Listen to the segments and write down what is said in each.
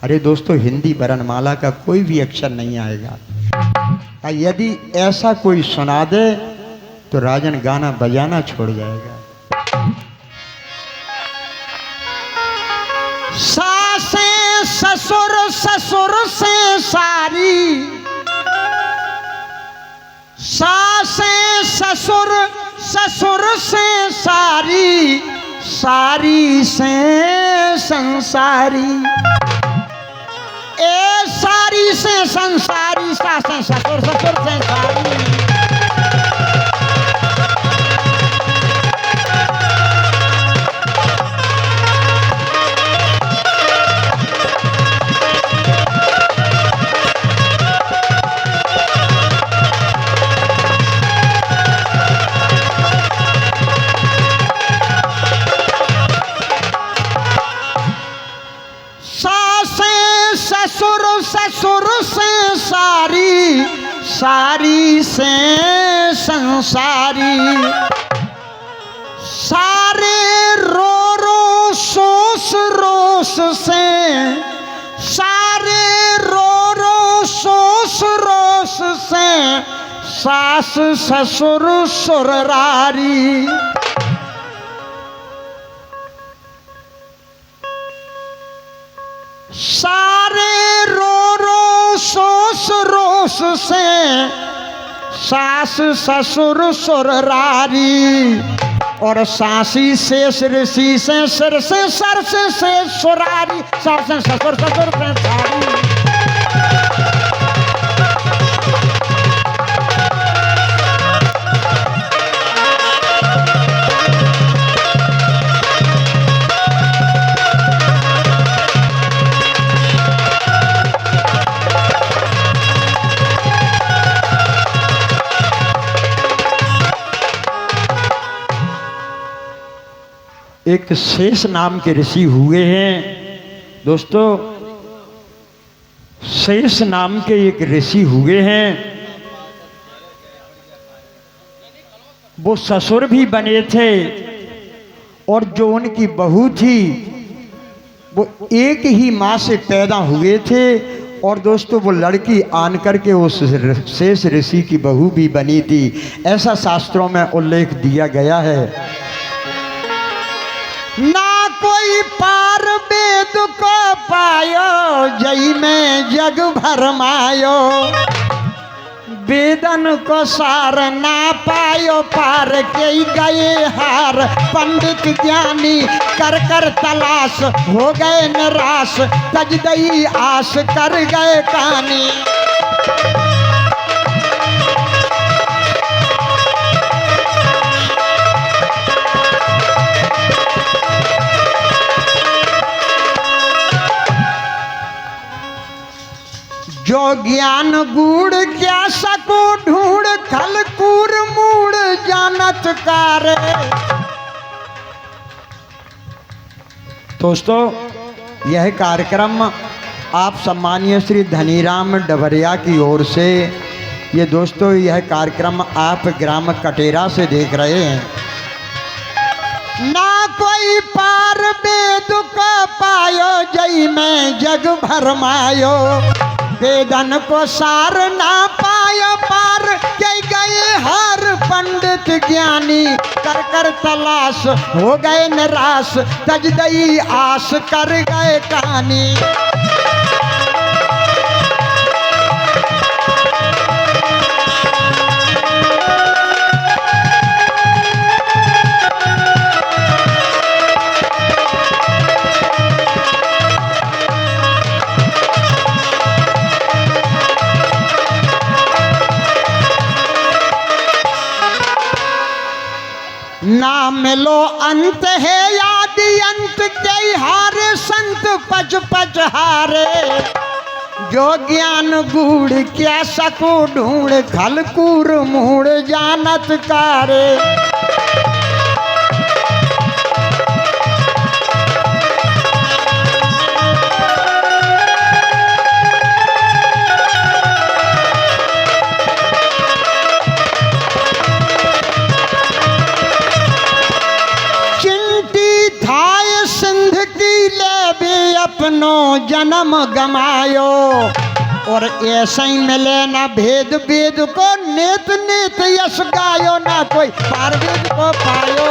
अरे दोस्तों, हिंदी वर्णमाला का कोई भी अक्षर नहीं आएगा। यदि ऐसा कोई सुना दे तो राजन गाना बजाना छोड़ जाएगा। सासे ससुर, ससुर से सारी, सासे ससुर, ससुर से सारी, सारी से संसारी। ए सारी से संसारी, सासे ससुर, ससुर से सारी। ससुर से सारी, सारी से संसारी। सारे रो रो सोस रोस से, सारे रो रो सोस रोस से, सास ससुर सुररारी। सारे रो रो सोस रोस से, सास ससुर सुररारी। और सासी शेष ऋषि से, सिर से सर से सुरारी। सास ससुर, ससुर से सारी। एक शेष नाम के ऋषि हुए हैं दोस्तों। शेष नाम के एक ऋषि हुए हैं, वो ससुर भी बने थे और जो उनकी बहू थी वो एक ही माँ से पैदा हुए थे। और दोस्तों, वो लड़की आन करके उस शेष ऋषि की बहू भी बनी थी। ऐसा शास्त्रों में उल्लेख दिया गया है। ना कोई पार वेद को पायो, जई में जग भरमायो। वेदन को सार ना पायो, पार के गए हार। पंडित ज्ञानी कर कर तलाश, हो गए निराश। तज दई आस, कर गए कानी। जो ज्ञान गूढ़ क्या सको ढूंढ, खल कूर मूड़ जानत कारे। दोस्तों, यह कार्यक्रम आप सम्मानीय श्री धनीराम डबरिया की ओर से, ये दोस्तों यह कार्यक्रम आप ग्राम कटेरा से देख रहे हैं। ना कोई पार वेद को पायो, जई में जग भरमायो। वेदन को सार ना पायो, पार के गए हार। पंडित ज्ञानी कर कर तलाश, हो गए निराश। तज दई आस, कर गए कहानी। ना मिलो अंत है आदि अंत, के हारे संत पच पच हारे। जो ज्ञान गूढ़ क्या सको ढूंढ, खल कूर मूड़ जानत कारे। जन्म गमायो। और ऐसे ही मिले ना भेद वेद को, नेत नेत यश गायो, ना कोई पार वेद को पायो।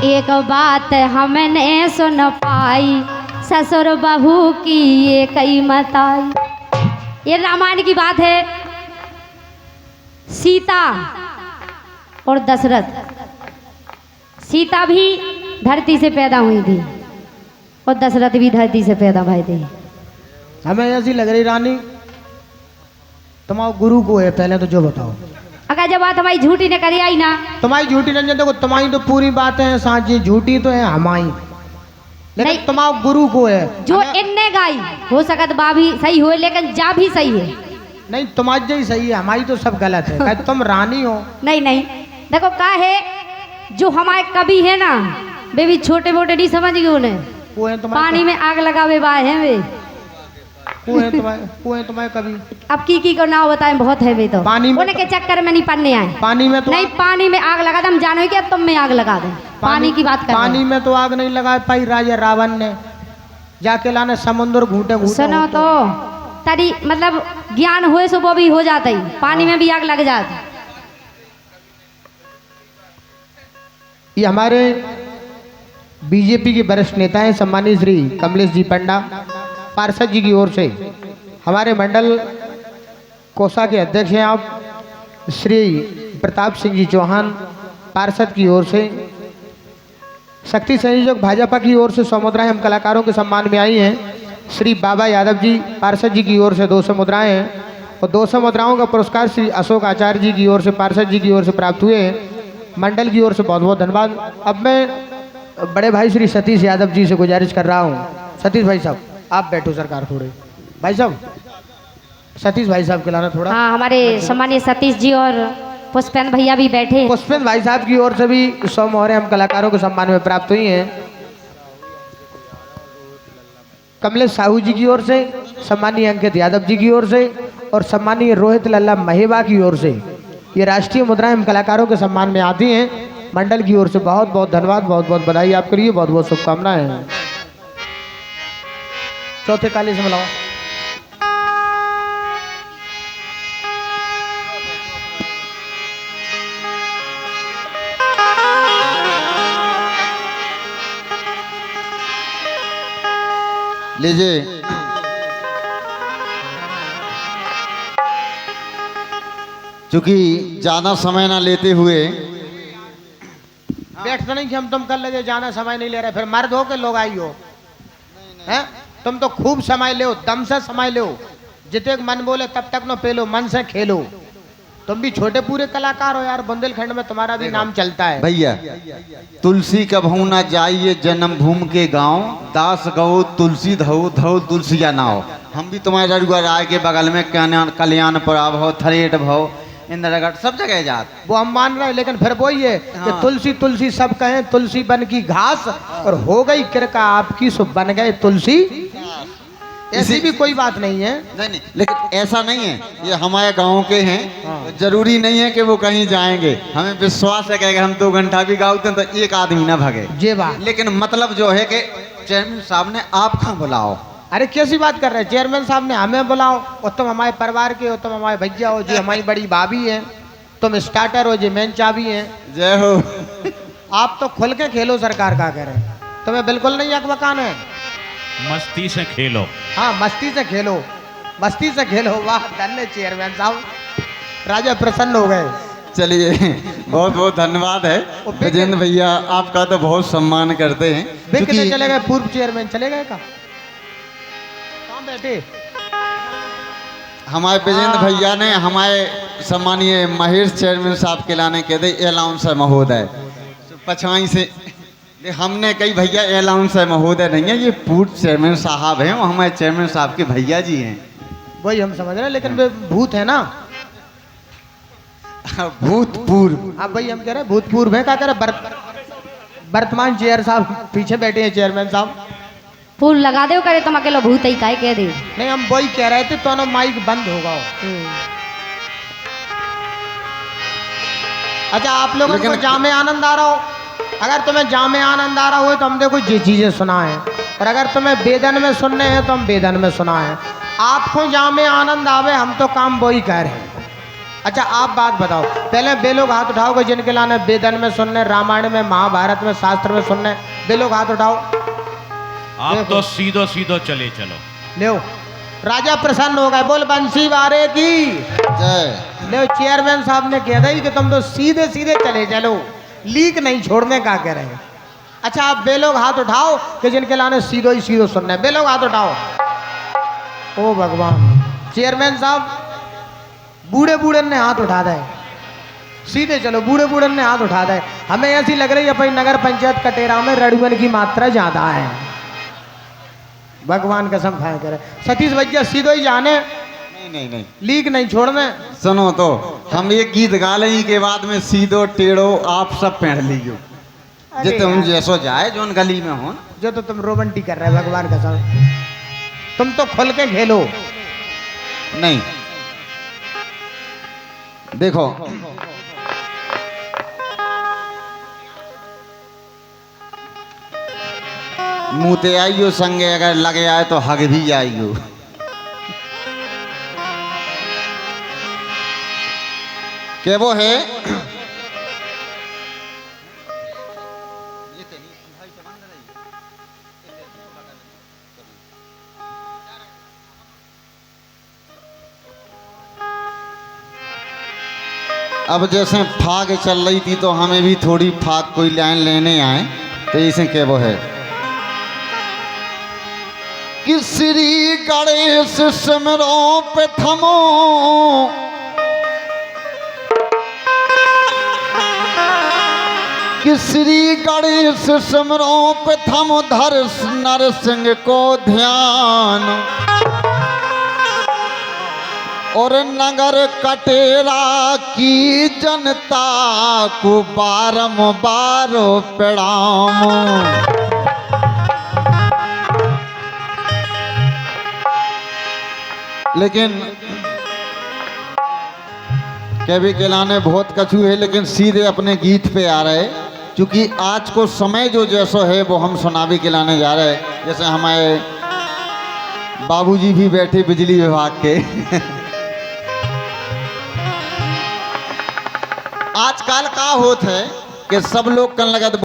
एक बात हमने सुन पाई, ससुर बहू की ये कई मत आई। ये रामायण की बात है। सीता और दशरथ, सीता भी धरती से पैदा हुई थी और दशरथ भी धरती से पैदा हुए थे। हमें ऐसी लग रही रानी, तुम्हारा गुरु को है, पहले तो जो बताओ। अगर जब बात हमारी झूठी ने करी आई ना, तुम्हारी झूठी नहीं, देखो तुम्हारी तो पूरी बातें हैं साची, झूठी तो है हमारी, लेकिन नहीं। तुम्हारा गुरु को है जो इनने गाई हो सकत बा भी सही हो, लेकिन जा भी सही है। नहीं, तुम्हारी जही सही है, हमारी तो सब गलत है। कहे तुम रानी हो। नहीं नहीं, देखो का है, जो हमारे कवि है ना, वे भी छोटे मोटे नहीं समझ गए उन्हें। वो है तुम्हारे, पानी में आग लगावे बाए हैं वे। वो है तुम्हारे कभी। अब की को नाव बताएं, बहुत है वे तो। पानी में उन्हें के चक्कर में नहीं पड़ने आए। पानी में तो नहीं, पानी में आग लगा दे, हम जानो क्या तुम में आग लगा दे। पानी की बात कर। पानी में तो आग नहीं लगा पाई राजा रावण ने, जाके लाने समुद्र घूटे घूटे। सुनो तो तरी मतलब ज्ञान हुए सो वो भी हो जाता ही, पानी में भी आग लग जाती। ये हमारे बीजेपी के वरिष्ठ नेता हैं सम्मानित श्री कमलेश जी पंडा पार्षद जी की ओर से, हमारे मंडल कोसा के अध्यक्ष हैं आप श्री प्रताप सिंह जी चौहान पार्षद की ओर से, शक्ति संयोजक भाजपा की ओर से 100 मुद्राएं हम कलाकारों के सम्मान में आई हैं। श्री बाबा यादव जी पार्षद जी की ओर से 200 मुद्राएं हैं और 200 मुद्राओं का पुरस्कार श्री अशोक आचार्य जी की ओर से पार्षद जी की ओर से प्राप्त हुए हैं। मंडल की ओर से बहुत बहुत धन्यवाद। अब मैं बड़े भाई श्री सतीश यादव जी से गुजारिश कर रहा हूँ, सतीश भाई साहब आप बैठो सरकार थोड़े, भाई साहब सतीश भाई साहब के लाना थोड़ा। हाँ, हमारे सम्मानीय सतीश जी और पुष्पेंद्र भैया भी बैठे हैं। पुष्पेंद्र भाई साहब की ओर से भी 100 मोहरें हम कलाकारों के सम्मान में प्राप्त हुई हैं। कमलेश साहू जी की ओर से, सम्मानीय अंकित यादव जी की ओर से और सम्मानीय रोहित लल्ला महेबा की ओर से ये राष्ट्रीय मुद्राएं हम कलाकारों के सम्मान में आती हैं। मंडल की ओर से बहुत बहुत धन्यवाद, बहुत बहुत बधाई आपके लिए, बहुत बहुत शुभकामनाएं। चौथे काले से मिलाओ। लीजिए चूंकि ज्यादा समय ना लेते हुए, बैठते नहीं कि हम तुम कर ले, जाना समय नहीं ले रहे, फिर मर्द हो के लोग आई हो हैं। तुम तो खूब समय ले, दम से समय लो, जितने मन बोले तब तक न पेलो, मन से खेलो। तुम भी छोटे पूरे कलाकार हो यार, बुंदेलखंड में तुम्हारा भी नाम चलता है। भैया तुलसी कभू ना जाइए जन्म भूमि के गांव, दास गौ तुलसी धो धो तुलसिया नाव। हम भी तुम्हारे रजुआ राय के बगल में कल्याणपुरा भव, थरेट भव, इंद्रगढ़ सब जगह जात, वो हम मान रहे हैं, लेकिन फिर वो ये कि तुलसी तुलसी सब कहें, तुलसी बन की घास और हो गई कृपा आपकी, सो बन गए तुलसी। ऐसी भी कोई बात नहीं है। नहीं, लेकिन ऐसा नहीं है, ये हमारे गांव के हैं, जरूरी नहीं है कि वो कहीं जाएंगे। हमें विश्वास है कि हम 2 घंटा भी गाते हैं तो एक आदमी ना भागे जे बात। लेकिन मतलब जो है कि चेयरमैन साहब ने आप कहाँ बुलाओ। अरे कैसी बात कर रहे हैं, चेयरमैन साहब ने हमें बुलाओ, और तुम हमारे परिवार के हो, तुम हमारे भैया हो, जी हमारी बड़ी भाभी है, तुम स्टार्टर हो, जी मेन चाबी है। जय हो। आप तो खुल के खेलो, सरकार का कह रहे हैं, तुम्हें बिल्कुल नहीं अकबकान है। मस्ती से खेलो। हाँ मस्ती से खेलो, मस्ती से खेलो। वाह धन्य चेयरमैन साहब, राजा प्रसन्न हो गए। चलिए बहुत बहुत धन्यवाद है विजेंद्र भैया, आपका तो बहुत सम्मान करते हैं। वे कितने क्योंकि चले गए, पूर्व चेयरमैन चले गए का, कहाँ बैठे? हमारे विजेंद्र भैया ने हमारे सम्मानीय महेश चेयरमैन साहब के लाने के दे अलाउंस है महोदय पछाई से। हमने कई भैया अलाउंस है महोदय नहीं है, ये पूर्व चेयरमैन साहब हैं, वो हमारे चेयरमैन साहब के भैया जी हैं। वही हम समझ रहे हैं, लेकिन वे भूत है ना, भूतपूर्व। अब भाई हम कह रहे हैं भूतपूर्व है, क्या कह रहे वर्तमान चेयर साहब पीछे बैठे हैं, चेयरमैन साहब। फूल लगा दे करे तुम अकेलो भूत ही काहे कह दे। नहीं हम वही कह रहे थे, तो ना माइक बंद होगा। अच्छा आप लोगों को जामे आनंद आ रहा हो, अगर तुम्हें जामे आनंद आ रहा हो तो हम देखो ये चीजें सुनाएं, और अगर तुम्हें बेदन में सुनने हैं तो हम बेदन में सुनाएं। आपको जामे आनंद आवे, हम तो काम वही कह रहे हैं। अच्छा आप बात बताओ, पहले वे लोग हाथ उठाओगे जिनके लाने वेदन में सुनने, रामायण में, महाभारत में, शास्त्र में सुनने, वे लोग हाथ उठाओ। आप तो सीधो सीधो चले चलो। ले राजा प्रसन्न हो गए, बोल बंसी वारे की जय। ले। चेयरमैन साहब ने कह दी कि तुम तो सीधे सीधे चले चलो, लीक नहीं छोड़ने का कह रहे हैं। अच्छा आप वे लोग हाथ उठाओ कि जिनके लाने सीधो ही सीधो सुनने, वे लोग हाथ उठाओ। ओ भगवान, चेयरमैन साहब बूढ़े बूढ़े ने हाथ उठा दे, सीधे चलो। बूढ़े बूढ़े ने हाथ उठा दे। हमें ऐसी लग रही है भाई नगर पंचायत कटेरा में रड़ुअन की मात्रा ज्यादा है, भगवान कसम खाए करे। सतीश भैया सीधो ही जाने, नहीं लीक नहीं छोड़ने। सुनो तो, हम एक गीत गा लें के बाद में सीधो टेढ़ो आप सब पहन लीजिए, अरे जो तुम यार, जैसो जाए जोन गली में हो। जो तो तुम रोबंटी कर रहे हो, भगवान कसम तुम तो खुल के खेलो। नहीं देखो, मुँह ते आइयो संगे, अगर लगे आए तो हग भी आइयो। क्या वो है? अब जैसे फाग चल रही थी तो हमें भी थोड़ी फाग कोई लाइन लेने आए, तो इसे क्या वो है कि श्री गणेश सिमरो पे थमो, कि श्री गणेश सिमरो पे थम, धर नरसिंह को ध्यान, और नगर कटेरा की जनता को बारंबार प्रणाम। लेकिन कभी कहलाने बहुत कछु है, लेकिन सीधे अपने गीत पे आ रहे, क्योंकि आज को समय जो जैसो है वो हम सुनावी के लाने जा रहे हैं। जैसे हमारे बाबूजी भी बैठे बिजली विभाग के। आजकल का होत है कि सब लोग कन लगत